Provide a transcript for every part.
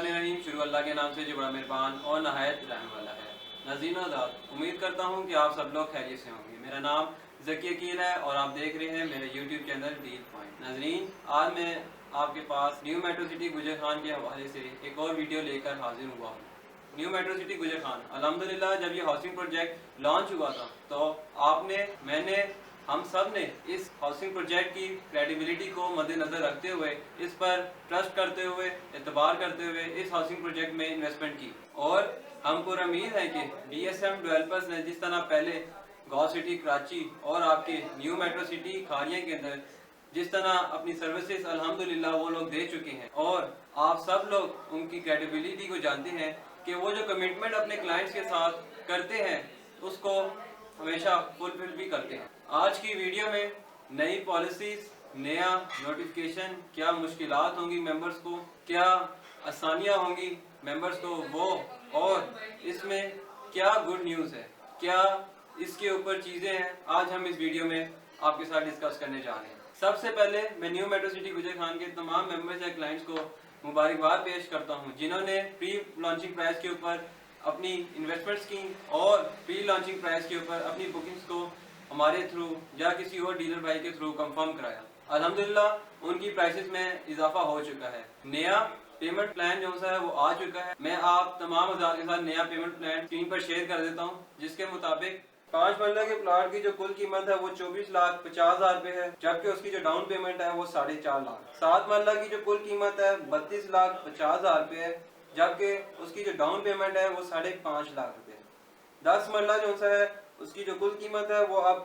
बिस्मिल्लाहिर्रहमानिर्रहीम। शुरू अल्लाह के नाम से जो बड़ा मेहरबान और नहायत रहने वाला है। नाज़रीन आदाब, उम्मीद करता हूँ कि आप सब लोग खैरियत से होंगे। मेरा नाम ज़की अकील है और आप देख रहे हैं मेरे यूट्यूब चैनल डील पॉइंट। नाज़रीन, आज मैं आपके पास न्यू मेट्रो सिटी गुजर खान के हवाले से एक और वीडियो लेकर हाजिर हुआ हूँ। न्यू मेट्रो सिटी गुजर खान अल्हम्दुलिल्लाह जब ये हाउसिंग प्रोजेक्ट लॉन्च हुआ था तो मैंने हम सब ने इस हाउसिंग प्रोजेक्ट की क्रेडिबिलिटी को मद्देनज़र रखते हुए, इस पर ट्रस्ट करते हुए, एतबार करते हुए इस हाउसिंग प्रोजेक्ट में इन्वेस्टमेंट की। और हम पूरा उम्मीद है कि DSM डेवलपर्स ने जिस तरह पहले गौ सिटी कराची और आपके न्यू मेट्रो सिटी खारिया के अंदर जिस तरह अपनी सर्विसेज अल्हम्दुलिल्लाह वो लोग दे चुके हैं, और आप सब लोग उनकी क्रेडिबिलिटी को जानते हैं कि वो जो कमिटमेंट अपने क्लाइंट्स के साथ करते हैं उसको हमेशा फुलफिल भी करते हैं। आज की वीडियो में नई पॉलिसीज, नया नोटिफिकेशन, क्या मुश्किलात होंगी मेंबर्स को, क्या आसानियां होंगी मेंबर्स को, वो और इसमें क्या गुड न्यूज़ है, क्या इसके ऊपर चीज़ें हैं, आज हम इस वीडियो में आपके साथ डिस्कस करने जा रहे हैं। सबसे पहले मैं न्यू मेट्रो सिटी गुजर खान के तमाम मेंबर्स या क्लाइंट्स को मुबारकबाद पेश करता हूं जिन्होंने प्री लॉन्चिंग प्राइस के ऊपर अपनी इन्वेस्टमेंट्स की और प्री लॉन्चिंग प्राइस के ऊपर अपनी बुकिंग्स को हमारे थ्रू या किसी और डीलर भाई के थ्रू कंफर्म कराया। अल्हम्दुलिल्लाह उनकी प्राइसेस में इजाफा हो चुका है। नया पेमेंट प्लान जो सा है वो आ चुका है। मैं आप तमाम हज़ार के साथ नया पेमेंट प्लान स्क्रीन पर शेयर कर देता हूँ, जिसके मुताबिक 5 मरला के प्लाट की जो कुल कीमत है वो 24,50,000 रुपए है, जबकि उसकी जो डाउन पेमेंट है वो 4.5 लाख। 7 मरला की जो कुल कीमत है 32,50,000 रुपए है, जबकि उसकी जो डाउन पेमेंट है वो 5.5 लाख रुपए है। 10 मरला जो सा है उसकी जो कुल कीमत है वो अब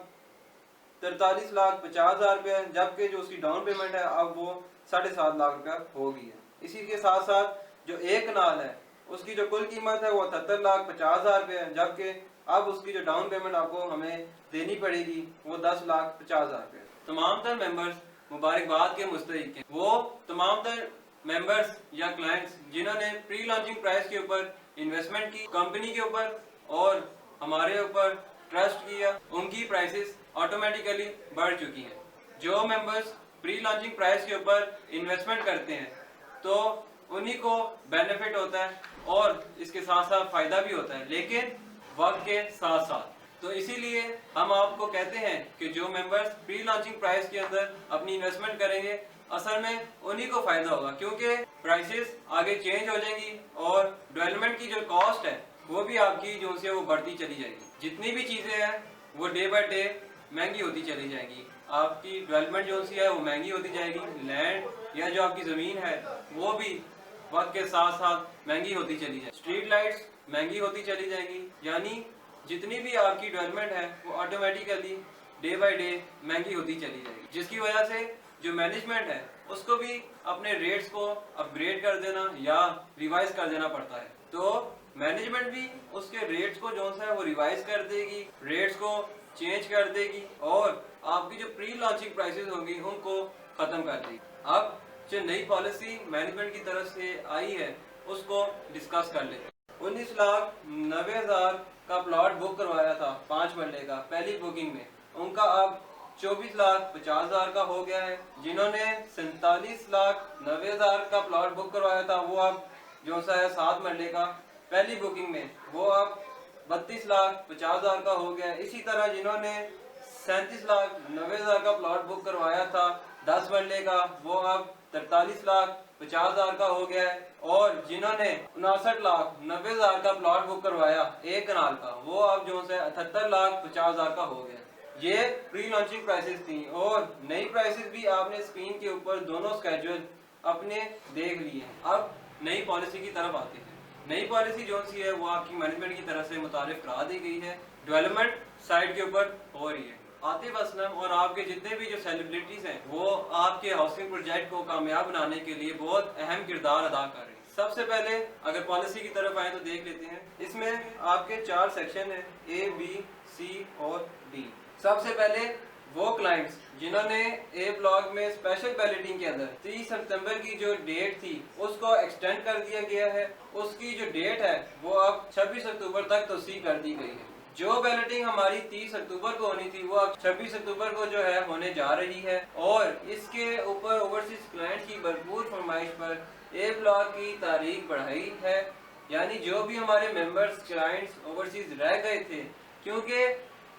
43,50,000 रुपए है, जबकि जो उसकी डाउन पेमेंट है अब वो 7.5 लाख रुपया हो गई है। इसी के साथ साथ जो एक कनाल है उसकी जो कुल कीमत है वो 78,50,000 रुपए है, जबकि अब उसकी जो डाउन पेमेंट आपको हमें देनी पड़ेगी वो 10,50,000 रुपए। तमाम तर मेंबर्स मुबारकबाद के मुस्तहिक हैं, वो तमाम तर मेंबर्स या क्लाइंट्स जिन्होंने प्री लॉन्चिंग प्राइस के ऊपर इन्वेस्टमेंट की, कंपनी के ऊपर और हमारे ऊपर ट्रस्ट किया, उनकी प्राइसेस ऑटोमेटिकली बढ़ चुकी हैं। जो मेंबर्स प्री लॉन्चिंग प्राइस के ऊपर इन्वेस्टमेंट करते हैं तो उन्हीं को बेनिफिट होता है और इसके साथ साथ फायदा भी होता है, लेकिन वक्त के साथ साथ। तो इसीलिए हम आपको कहते हैं कि जो मेंबर्स प्री लॉन्चिंग प्राइस के अंदर अपनी इन्वेस्टमेंट करेंगे असल में उन्हीं को फायदा होगा, क्योंकि प्राइसेस आगे चेंज हो जाएंगी और डेवलपमेंट की जो कॉस्ट है वो भी आपकी जो है वो बढ़ती चली जाएगी। जितनी भी चीज़ें हैं वो डे बाय डे महंगी होती चली जाएगी। आपकी डेवलपमेंट जो सी है वो महंगी होती जाएगी, लैंड या जो आपकी ज़मीन है वो भी वक्त के साथ साथ महंगी होती चली जाएगी, स्ट्रीट लाइट्स महंगी होती चली जाएंगी। यानी जितनी भी आपकी डेवलपमेंट है वो ऑटोमेटिकली डे बाय डे महंगी होती चली जाएगी, जिसकी वजह से जो मैनेजमेंट है उसको भी अपने रेट्स को अपग्रेड कर देना या रिवाइज कर देना पड़ता है। तो मैनेजमेंट भी उसके रेट्स को जो है वो रिवाइज कर देगी, रेट्स को चेंज कर देगी और आपकी जो प्री लॉन्चिंग प्राइसेस होंगी उनको खत्म कर देगी। अब जो नई पॉलिसी मैनेजमेंट की तरफ से आई है उसको डिस्कस कर लेते हैं। 19,90,000 का प्लॉट बुक करवाया था 5 मरले का पहली बुकिंग में, उनका अब 24,50,000 का हो गया है। जिन्होंने 47,90,000 का प्लॉट बुक करवाया था वो अब जो सा है 7 मरले का पहली बुकिंग में वो अब 32,50,000 का हो गया है। इसी तरह जिन्होंने 37,90,000 का प्लॉट बुक करवाया था 10 मरले का वो अब 43,50,000 का हो गया है, और जिन्होंने 59,90,000 का प्लॉट बुक करवाया एक कनाल का वो अब जो है 78,50,000 का हो गया। ये प्री लॉन्चिंग प्राइसेस थी और नई प्राइसेस भी आपने स्क्रीन के ऊपर दोनों स्केड्यूल अपने देख लिए हैं। अब नई पॉलिसी की तरफ आते हैं। नई पॉलिसी जो सी है वो आपकी मैनेजमेंट की तरफ से मुतारिफ करा दी गई है, डेवलपमेंट साइड के ऊपर हो रही है। आतिफ असलम और आपके जितने भी जो सेलिब्रिटीज हैं वो आपके हाउसिंग प्रोजेक्ट को कामयाब बनाने के लिए बहुत अहम किरदार अदा कर रहे हैं। सबसे पहले अगर पॉलिसी की तरफ आए तो देख लेते हैं। इसमें आपके 4 सेक्शन हैं, A, B, C और D। सबसे पहले वो क्लाइंट्स जिन्होंने ए ब्लॉक में स्पेशल बैलेटिंग के अंदर 30 सितंबर की जो डेट थी उसको एक्सटेंड कर दिया गया है, उसकी जो डेट है वो अब 26 अक्टूबर तक तोसी कर दी गई है। जो बैलेटिंग हमारी 30 अक्टूबर को होनी थी वो अब 26 अक्टूबर को जो है होने जा रही है, और इसके ऊपर ओवरसीज क्लाइंट की भरपूर फरमाइश पर ए ब्लॉक की तारीख बढ़ाई है। यानी जो भी हमारे मेंबर्स क्लाइंट्स ओवरसीज रह गए थे, क्योंकि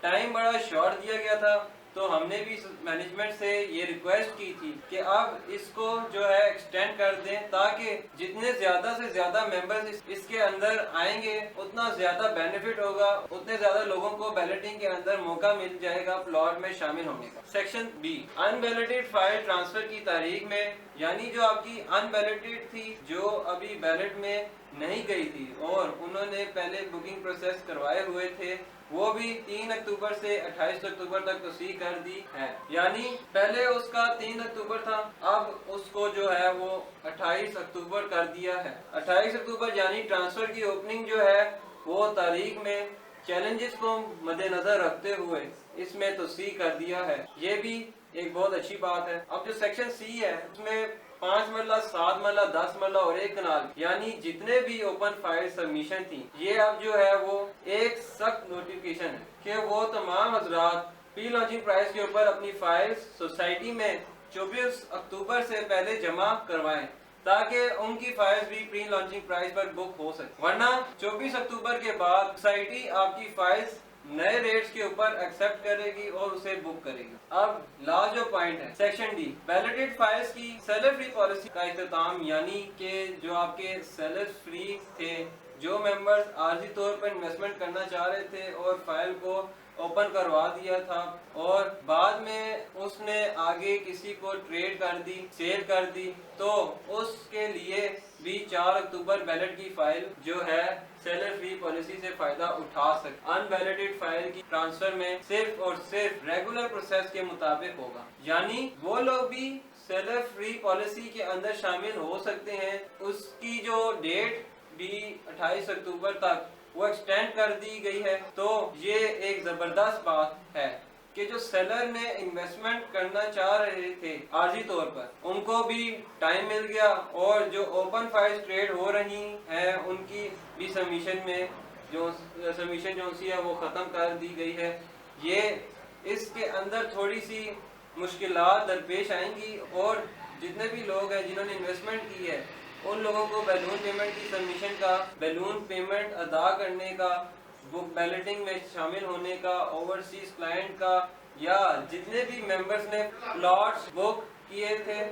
टाइम बड़ा शॉर्ट दिया गया था, तो हमने भी मैनेजमेंट से ये रिक्वेस्ट की थी कि अब इसको जो है एक्सटेंड कर दें, ताकि जितने ज्यादा से ज्यादा मेंबर्स इसके अंदर आएंगे उतना ज्यादा बेनिफिट होगा, उतने ज्यादा लोगों को बैलेटिंग के अंदर मौका मिल जाएगा प्लॉट में शामिल होने का। सेक्शन बी, अनबैलेटेड फाइल ट्रांसफर की तारीख में, यानी जो आपकी अनबैलेटेड थी, जो अभी बैलेट में नहीं गई थी और उन्होंने पहले बुकिंग प्रोसेस करवाए हुए थे, वो भी 3 अक्टूबर से 28 अक्टूबर तक तस्दीक कर दी है। यानी पहले उसका 3 अक्टूबर था, अब उसको जो है वो 28 अक्टूबर कर दिया है। 28 अक्टूबर यानी ट्रांसफर की ओपनिंग जो है वो तारीख में चैलेंजेस को मद्देनजर रखते हुए इसमें तस्दीक कर दिया है। ये भी एक बहुत अच्छी बात है। अब जो सेक्शन सी है उसमें 5 मरला, 7 मरला, 10 मरला और 1 कनाल, यानी जितने भी ओपन फाइल सबमिशन थी, ये अब जो है वो एक सख्त नोटिफिकेशन है कि वो तमाम हजरात प्री लॉन्चिंग प्राइस के ऊपर अपनी फाइल्स सोसाइटी में 24 अक्टूबर से पहले जमा करवाएं, ताकि उनकी फाइल्स भी प्री लॉन्चिंग प्राइस पर बुक हो सके। वरना 24 अक्टूबर के बाद सोसाइटी आपकी फाइल्स नए रेट्स के ऊपर एक्सेप्ट करेगी और उसे बुक करेगी। अब लास्ट जो पॉइंट है सेक्शन डी, बैलेटेड फाइल्स की सेलर फ्री पॉलिसी का इख्तिताम, यानी कि जो आपके सेलर फ्री थे, जो मेंबर्स आर्जी तौर पर इन्वेस्टमेंट करना चाह रहे थे और फाइल को ओपन करवा दिया था और बाद में उसने आगे किसी को ट्रेड कर दी, सेल कर दी, तो उसके लिए भी 4 अक्टूबर बैलेट की फाइल जो है सेलर फ्री पॉलिसी से फायदा उठा सकते। अनबैलेटेड फाइल की ट्रांसफर में सिर्फ और सिर्फ रेगुलर प्रोसेस के मुताबिक होगा, यानी वो लोग भी सेलर फ्री पॉलिसी के अंदर शामिल हो सकते हैं। उसकी जो डेट भी 28 अक्टूबर तक वो एक्सटेंड कर दी गई है। तो ये एक जबरदस्त बात है कि जो सेलर ने इन्वेस्टमेंट करना चाह रहे थे आर्जी तौर पर, उनको भी टाइम मिल गया, और जो ओपन फाइल ट्रेड हो रही हैं उनकी भी सबमिशन में जो सबमिशन सी है वो ख़त्म कर दी गई है। ये इसके अंदर थोड़ी सी मुश्किलात दरपेश आएंगी, और जितने भी लोग हैं जिन्होंने इन्वेस्टमेंट की है उन लोगों को बैलून पेमेंट की सबमिशन का, बैलून पेमेंट अदा करने का, बुक बैलेटिंग में शामिल होने का, ओवरसीज क्लाइंट का, या जितने भी मेंबर्स ने प्लॉट्स बुक किए थे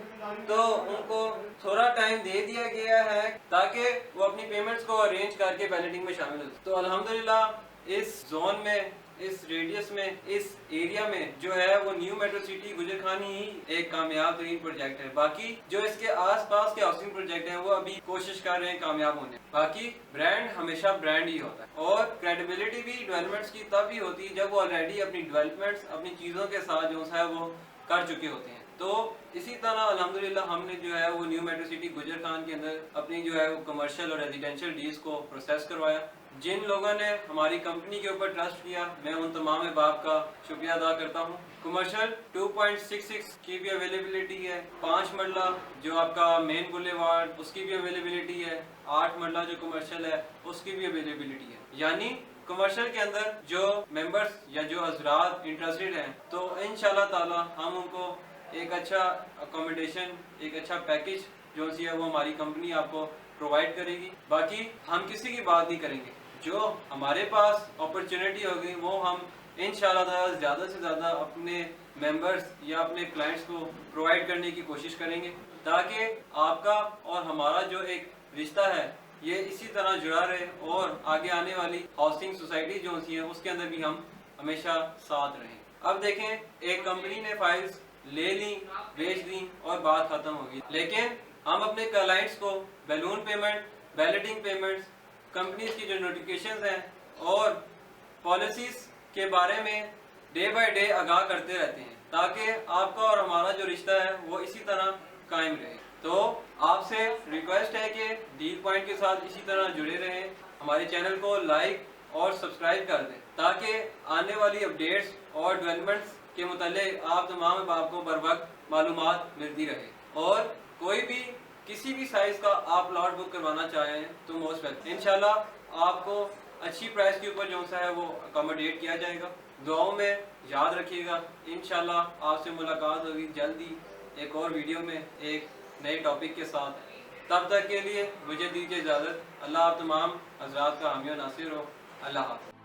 तो उनको थोड़ा टाइम दे दिया गया है ताकि वो अपनी पेमेंट्स को अरेंज करके बैलेटिंग में शामिल हो। तो अल्हम्दुलिल्लाह इस जोन में, इस रेडियस में, इस एरिया में जो है वो न्यू मेट्रो सिटी गुजरखानी ही एक कामयाब तरीन प्रोजेक्ट है। बाकी जो इसके आसपास के हाउसिंग प्रोजेक्ट हैं वो अभी कोशिश कर रहे हैं कामयाब होने। बाकी ब्रांड हमेशा ब्रांड ही होता है, और क्रेडिबिलिटी भी डेवलपमेंट्स की तब ही होती है जब वो ऑलरेडी अपनी डेवलपमेंट्स अपनी चीज़ों के साथ जो है वो कर चुके होते हैं। तो इसी तरह अल्हम्दुलिल्लाह हमने जो है वो न्यू मेट्रो सिटी गुजरखान के अंदर अपनी जो है वो कमर्शियल और रेजिडेंशियल डील्स को प्रोसेस करवाया। जिन लोगों ने हमारी कंपनी के ऊपर ट्रस्ट किया, मैं उन तमाम अहबाब का शुक्रिया अदा करता हूँ। कमर्शियल 2.66 की भी अवेलेबिलिटी है, 5 मरला जो आपका मेन बुलेवार्ड उसकी भी अवेलेबिलिटी है, 8 मरला जो कमर्शियल है उसकी भी अवेलेबिलिटी है। यानी कमर्शियल के अंदर जो मेंबर्स या जो हजरात इंटरेस्टेड हैं तो इंशाल्लाह ताला हम उनको एक अच्छा अकोमोडेशन, एक अच्छा पैकेज जो सी है वो हमारी कंपनी आपको प्रोवाइड करेगी। बाकी हम किसी की बात नहीं करेंगे, जो हमारे पास अपॉर्चुनिटी होगी वो हम इंशाल्लाह ज़्यादा से ज़्यादा अपने मेंबर्स या अपने क्लाइंट्स को प्रोवाइड करने की कोशिश करेंगे, ताकि आपका और हमारा जो एक रिश्ता है ये इसी तरह जुड़ा रहे और आगे आने वाली हाउसिंग सोसाइटी जो सी है उसके अंदर भी हम हमेशा साथ रहें। अब देखें, एक कंपनी ने फाइल्स ले ली, बेच दी और बात खत्म होगी, लेकिन हम अपने क्लाइंट्स को balloon payment, balloting payments, companies की जो नोटिफिकेशंस हैं और पॉलिसीज के बारे में डे बाय डे आगाह करते रहते हैं, ताकि आपका और हमारा जो रिश्ता है वो इसी तरह कायम रहे। तो आपसे रिक्वेस्ट है कि डील पॉइंट के साथ इसी तरह जुड़े रहें, हमारे चैनल को लाइक और सब्सक्राइब कर दें, ताकि आने वाली अपडेट्स और डेवलपमेंट्स के मुतालिक आप तमाम अहबाब को बर वक्त मालूमात मिलती रहे। और कोई भी किसी भी साइज का आप प्लॉट बुक करवाना चाहें तो मोस्ट वेलकम। इंशाल्लाह आपको اچھی پرائس کے اوپر جو سا ہے وہ اکاموڈیٹ کیا جائے گا. دعاؤں میں یاد رکھیے گا. انشاءاللہ آپ سے ملاقات ہوگی جلدی ایک اور ویڈیو میں ایک نئے ٹاپک کے ساتھ. تب تک کے لیے مجھے دیجیے اجازت. اللہ آپ تمام حضرات کا حامی و ناصر ہو. اللہ حافظ.